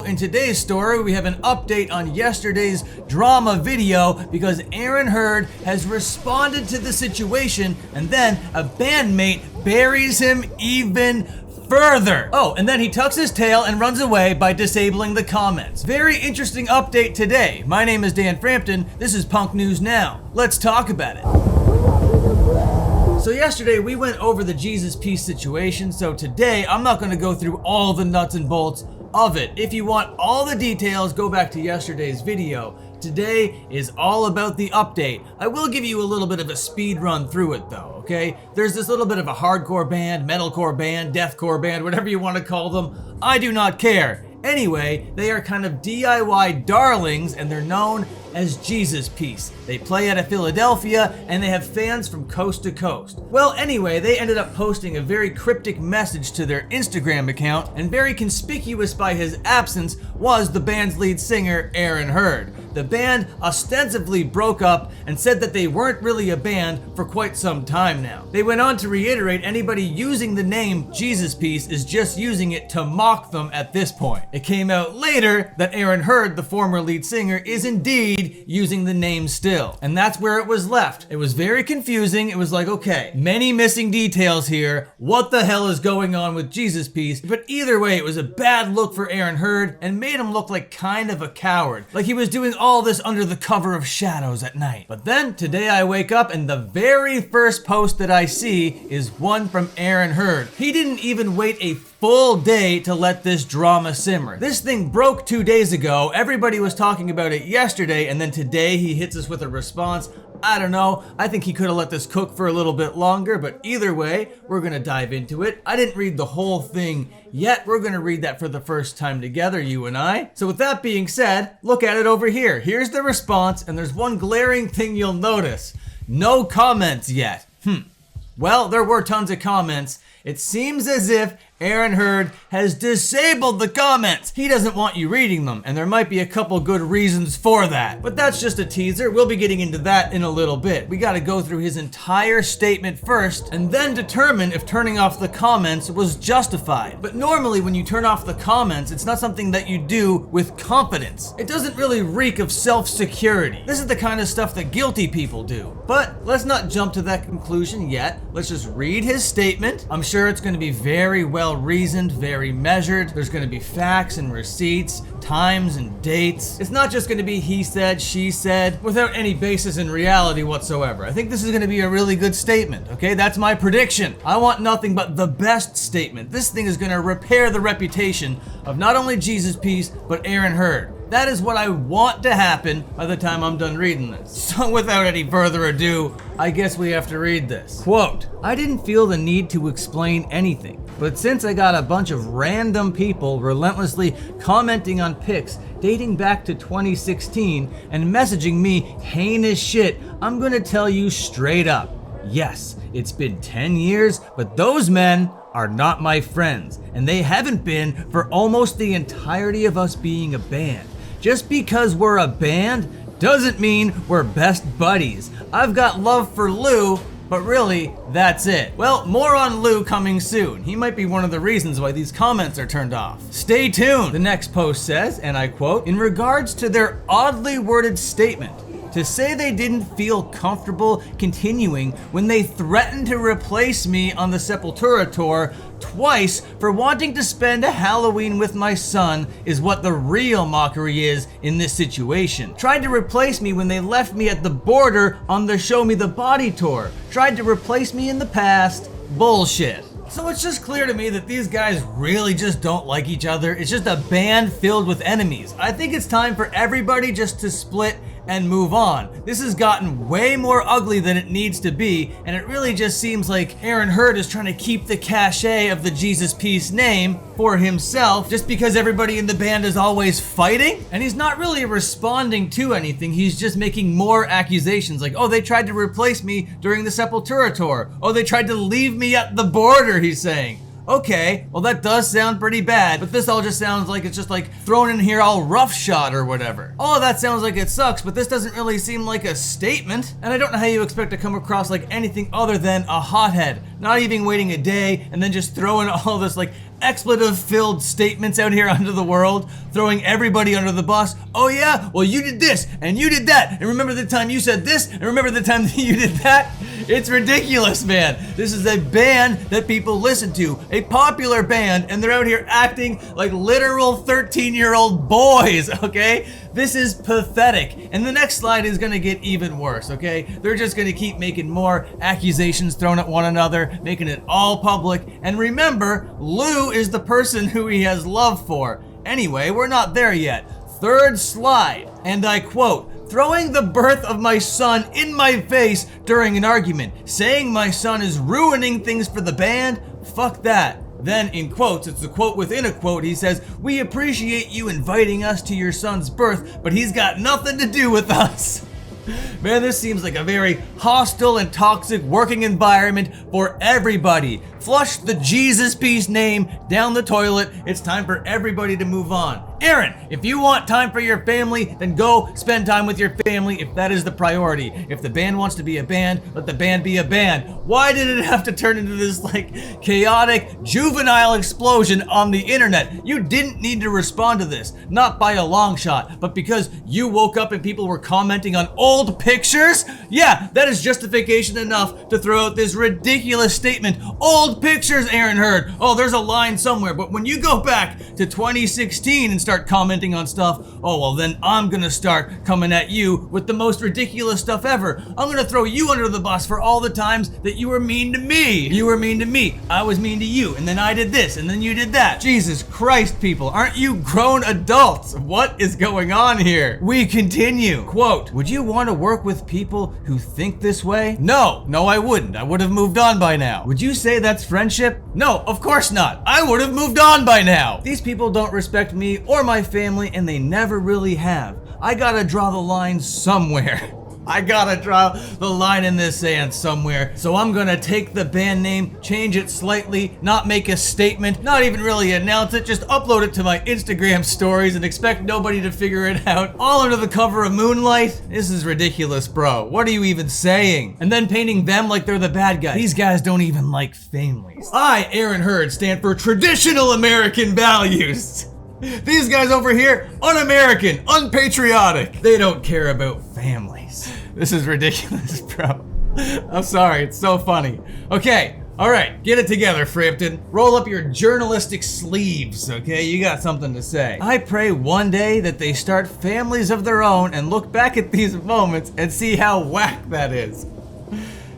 in today's story, we have an update on yesterday's drama video because Aaron Hurd has responded to the situation and then a bandmate buries him even further. Oh, and then he tucks his tail and runs away by disabling the comments. Very interesting update today. My name is Dan Frampton. This is Punk News Now. Let's talk about it. So yesterday we went over the Jesus Piece situation, so today I'm not going to go through all the nuts and bolts of it. If you want all the details, go back to yesterday's video. Today is all about the update. I will give you a little bit of a speed run through it though, okay? There's this little bit of a hardcore band, metalcore band, deathcore band, whatever you want to call them. I do not care. Anyway, they are kind of DIY darlings and they're known as Jesus Piece. They play out of Philadelphia and they have fans from coast to coast. Well, anyway, they ended up posting a very cryptic message to their Instagram account, and very conspicuous by his absence was the band's lead singer, Aaron Hurd. The band ostensibly broke up and said that they weren't really a band for quite some time now. They went on to reiterate anybody using the name Jesus Piece is just using it to mock them at this point. It came out later that Aaron Hurd, the former lead singer, is indeed using the name still. And that's where it was left. It was very confusing. It was like, okay, many missing details here. What the hell is going on with Jesus Piece? But either way, it was a bad look for Aaron Hurd and made him look like kind of a coward. Like he was doing all this under the cover of shadows at night. But then today I wake up and the very first post that I see is one from Aaron Hurd. He didn't even wait a full day to let this drama simmer. This thing broke 2 days ago. Everybody was talking about it yesterday, and then today he hits us with a response. I don't know. I think he could have let this cook for a little bit longer, but either way, we're gonna dive into it. I didn't read the whole thing yet. We're gonna read that for the first time together, you and I. So with that being said, look at it over here. Here's the response, and there's one glaring thing you'll notice. No comments yet. Well, there were tons of comments. It seems as if Aaron Hurd has disabled the comments. He doesn't want you reading them, and there might be a couple good reasons for that. But that's just a teaser. We'll be getting into that in a little bit. We gotta go through his entire statement first, and then determine if turning off the comments was justified. But normally when you turn off the comments, it's not something that you do with confidence. It doesn't really reek of self-security. This is the kind of stuff that guilty people do. But let's not jump to that conclusion yet. Let's just read his statement. I'm sure it's gonna be very well reasoned, very measured. There's going to be facts and receipts, times and dates. It's not just going to be he said, she said, without any basis in reality whatsoever. I think this is going to be a really good statement, okay? That's my prediction. I want nothing but the best statement. This thing is going to repair the reputation of not only Jesus Piece, but Aaron Hurd. That is what I want to happen by the time I'm done reading this. So without any further ado, I guess we have to read this. Quote, I didn't feel the need to explain anything, but since I got a bunch of random people relentlessly commenting on pics dating back to 2016 and messaging me heinous shit, I'm gonna tell you straight up. Yes, it's been 10 years, but those men are not my friends, and they haven't been for almost the entirety of us being a band. Just because we're a band doesn't mean we're best buddies. I've got love for Lou, but really, that's it. Well, more on Lou coming soon. He might be one of the reasons why these comments are turned off. Stay tuned. The next post says, and I quote, in regards to their oddly worded statement, to say they didn't feel comfortable continuing when they threatened to replace me on the Sepultura tour twice for wanting to spend a Halloween with my son is what the real mockery is in this situation. Tried to replace me when they left me at the border on the Show Me the Body tour. Tried to replace me in the past. Bullshit. So it's just clear to me that these guys really just don't like each other. It's just a band filled with enemies. I think it's time for everybody just to split and move on. This has gotten way more ugly than it needs to be, and it really just seems like Aaron Hurd is trying to keep the cachet of the Jesus Piece name for himself just because everybody in the band is always fighting, and he's not really responding to anything. He's just making more accusations like, oh, they tried to replace me during the Sepultura tour. Oh, they tried to leave me at the border, he's saying. Okay, well that does sound pretty bad, but this all just sounds like it's just like thrown in here all roughshod or whatever. All of that sounds like it sucks, but this doesn't really seem like a statement, and I don't know how you expect to come across like anything other than a hothead, not even waiting a day and then just throwing all this like expletive-filled statements out here under the world, throwing everybody under the bus. Oh yeah, well you did this, and you did that, and remember the time you said this, and remember the time that you did that? It's ridiculous, man. This is a band that people listen to, a popular band, and they're out here acting like literal 13-year-old boys, okay? This is pathetic. And the next slide is gonna get even worse, okay? They're just gonna keep making more accusations thrown at one another, making it all public. And remember, Lou is the person who he has love for. Anyway, we're not there yet. Third slide, and I quote, "Throwing the birth of my son in my face during an argument, saying my son is ruining things for the band? Fuck that." Then, in quotes, it's a quote within a quote, he says, "We appreciate you inviting us to your son's birth, but he's got nothing to do with us." Man, this seems like a very hostile and toxic working environment for everybody. Flush the Jesus Piece name down the toilet. It's time for everybody to move on. Aaron, if you want time for your family, then go spend time with your family if that is the priority. If the band wants to be a band, let the band be a band. Why did it have to turn into this like chaotic juvenile explosion on the internet? You didn't need to respond to this, not by a long shot, but because you woke up and people were commenting on old pictures? Yeah, that is justification enough to throw out this ridiculous statement. Old pictures, Aaron Hurd. Oh, there's a line somewhere, but when you go back to 2016 and start commenting on stuff, oh, well then I'm gonna start coming at you with the most ridiculous stuff ever. I'm gonna throw you under the bus for all the times that you were mean to me. You were mean to me, I was mean to you, and then I did this, and then you did that. Jesus Christ, people, aren't you grown adults? What is going on here? We continue. Quote, "Would you want to work with people who think this way?" No, I wouldn't. I would have moved on by now. Would you say that's friendship? No, of course not. I would have moved on by now. These people don't respect me or my family, and they never really have. I gotta draw the line somewhere. I gotta draw the line in the sand somewhere. So I'm gonna take the band name, change it slightly, not make a statement, not even really announce it, just upload it to my Instagram stories and expect nobody to figure it out. All under the cover of Moonlight? This is ridiculous, bro. What are you even saying? And then painting them like they're the bad guys. These guys don't even like families. I, Aaron Hurd, stand for traditional American values. These guys over here, un-American, unpatriotic. They don't care about families. This is ridiculous, bro. I'm sorry, it's so funny. Okay, all right, get it together, Frampton. Roll up your journalistic sleeves, okay? You got something to say. I pray one day that they start families of their own and look back at these moments and see how whack that is.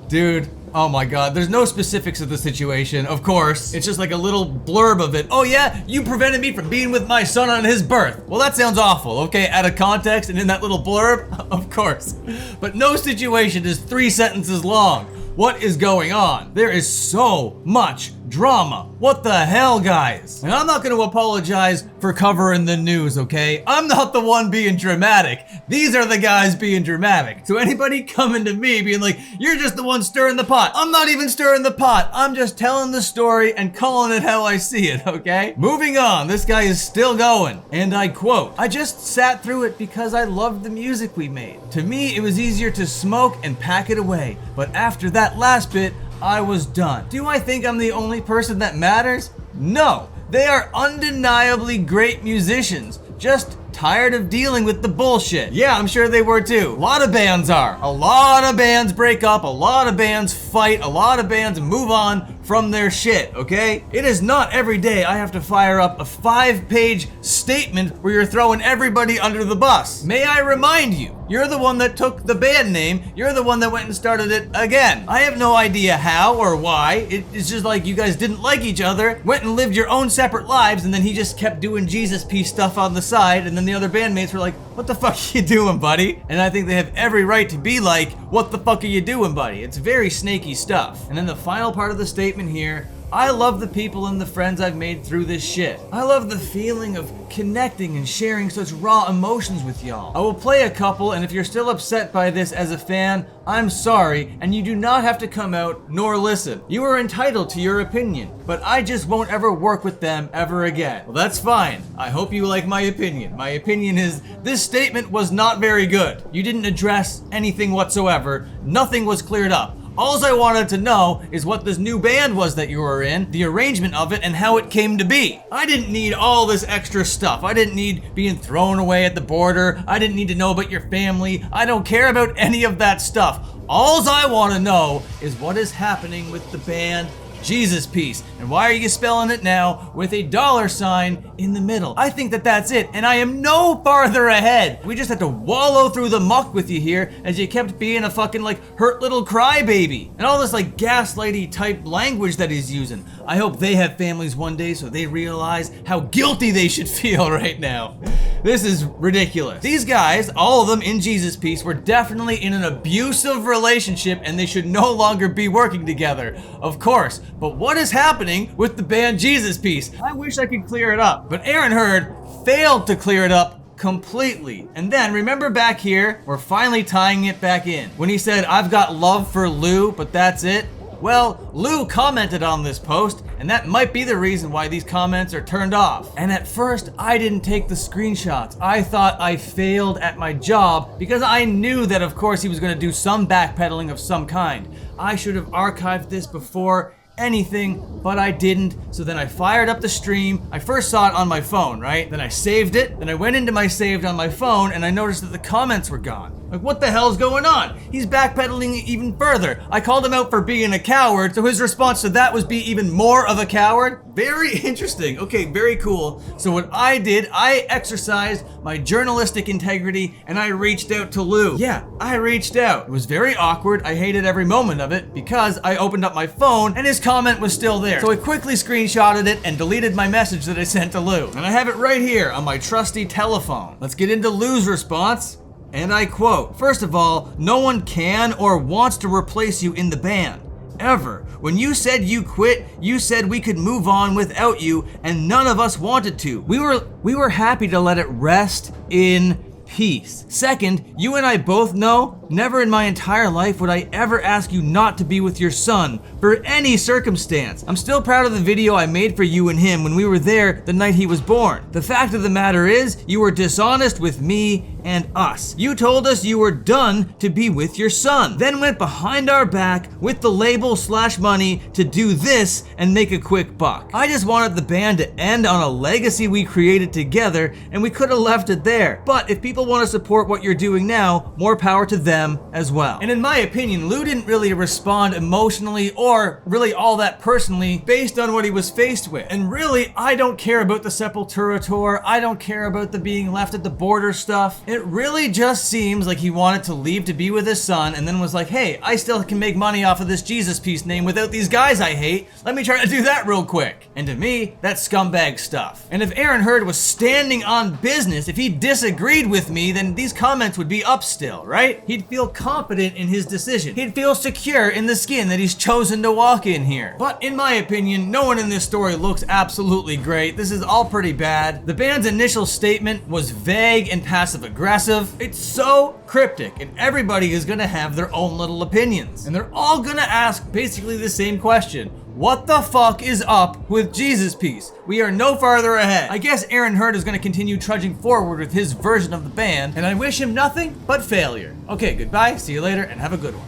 Dude. Oh my god, there's no specifics of the situation, of course. It's just like a little blurb of it. Oh yeah, you prevented me from being with my son on his birth. Well, that sounds awful, okay? Out of context and in that little blurb, of course. But no situation is 3 sentences long. What is going on? There is so much drama. What the hell, guys? And I'm not going to apologize for covering the news, okay? I'm not the one being dramatic. These are the guys being dramatic. So anybody coming to me being like, you're just the one stirring the pot. I'm not even stirring the pot. I'm just telling the story and calling it how I see it, okay? Moving on, this guy is still going. And I quote, "I just sat through it because I loved the music we made. To me, it was easier to smoke and pack it away. But after that last bit, I was done. Do I think I'm the only person that matters? No. They are undeniably great musicians. Just tired of dealing with the bullshit." Yeah, I'm sure they were too. A lot of bands are. A lot of bands break up. A lot of bands fight. A lot of bands move on from their shit, okay? It is not every day I have to fire up a 5-page statement where you're throwing everybody under the bus. May I remind you, you're the one that took the band name. You're the one that went and started it again. I have no idea how or why. It's just like you guys didn't like each other, went and lived your own separate lives, and then he just kept doing Jesus Piece stuff on the side, and then the other bandmates were like, what the fuck are you doing, buddy? And I think they have every right to be like, what the fuck are you doing, buddy? It's very snaky stuff. And then the final part of the statement here, I love the people and the friends I've made through this shit. I love the feeling of connecting and sharing such raw emotions with y'all. I will play a couple, and if you're still upset by this as a fan, I'm sorry, and you do not have to come out nor listen. You are entitled to your opinion, but I just won't ever work with them ever again. Well, that's fine. I hope you like my opinion. My opinion is this statement was not very good. You didn't address anything whatsoever. Nothing was cleared up. All I wanted to know is what this new band was that you were in, the arrangement of it, and how it came to be. I didn't need all this extra stuff. I didn't need being thrown away at the border. I didn't need to know about your family. I don't care about any of that stuff. All I want to know is what is happening with the band Jesus Piece, and why are you spelling it now with a $sign in the middle? I think that that's it, and I am no farther ahead. We just had to wallow through the muck with you here as you kept being a fucking hurt little crybaby. And all this gaslighty type language that he's using. I hope they have families one day so they realize how guilty they should feel right now. This is ridiculous. These guys, all of them in Jesus Piece, were definitely in an abusive relationship and they should no longer be working together. Of course. But what is happening with the band Jesus Piece? I wish I could clear it up, but Aaron Hurd failed to clear it up completely. And then remember back here, we're finally tying it back in. When he said, I've got love for Lou, but that's it. Well, Lou commented on this post, and that might be the reason why these comments are turned off. And at first, I didn't take the screenshots. I thought I failed at my job because I knew that of course he was gonna do some backpedaling of some kind. I should have archived this before anything, but I didn't. So then I fired up the stream. I first saw it on my phone, right? Then I saved it. Then I went into my saved on my phone and I noticed that the comments were gone. What the hell's going on? He's backpedaling even further. I called him out for being a coward, so his response to that was be even more of a coward? Very interesting. Okay, very cool. So what I did, I exercised my journalistic integrity and I reached out to Lou. Yeah, I reached out. It was very awkward. I hated every moment of it because I opened up my phone and his comment was still there. So I quickly screenshotted it and deleted my message that I sent to Lou. And I have it right here on my trusty telephone. Let's get into Lou's response. And I quote, first of all, no one can or wants to replace you in the band. Ever. When you said you quit, you said we could move on without you, and none of us wanted to. We were happy to let it rest in peace. Second, you and I both know never in my entire life would I ever ask you not to be with your son for any circumstance. I'm still proud of the video I made for you and him when we were there the night he was born. The fact of the matter is, you were dishonest with me and us. You told us you were done to be with your son, then went behind our back with the label / money to do this and make a quick buck. I just wanted the band to end on a legacy we created together, and we could have left it there. But if people want to support what you're doing now, more power to them as well. And in my opinion, Lou didn't really respond emotionally or really all that personally based on what he was faced with. And really, I don't care about the Sepultura tour. I don't care about the being left at the border stuff. It really just seems like he wanted to leave to be with his son and then was like, hey, I still can make money off of this Jesus Piece name without these guys I hate. Let me try to do that real quick. And to me, that's scumbag stuff. And if Aaron Hurd was standing on business, if he disagreed with me, then these comments would be up still, right? He'd feel confident in his decision. He'd feel secure in the skin that he's chosen to walk in here. But in my opinion, no one in this story looks absolutely great. This is all pretty bad. The band's initial statement was vague and passive aggressive. It's so cryptic and everybody is gonna have their own little opinions. And they're all gonna ask basically the same question. What the fuck is up with Jesus Piece? We are no farther ahead. I guess Aaron Hurd is going to continue trudging forward with his version of the band, and I wish him nothing but failure. Okay, goodbye, see you later, and have a good one.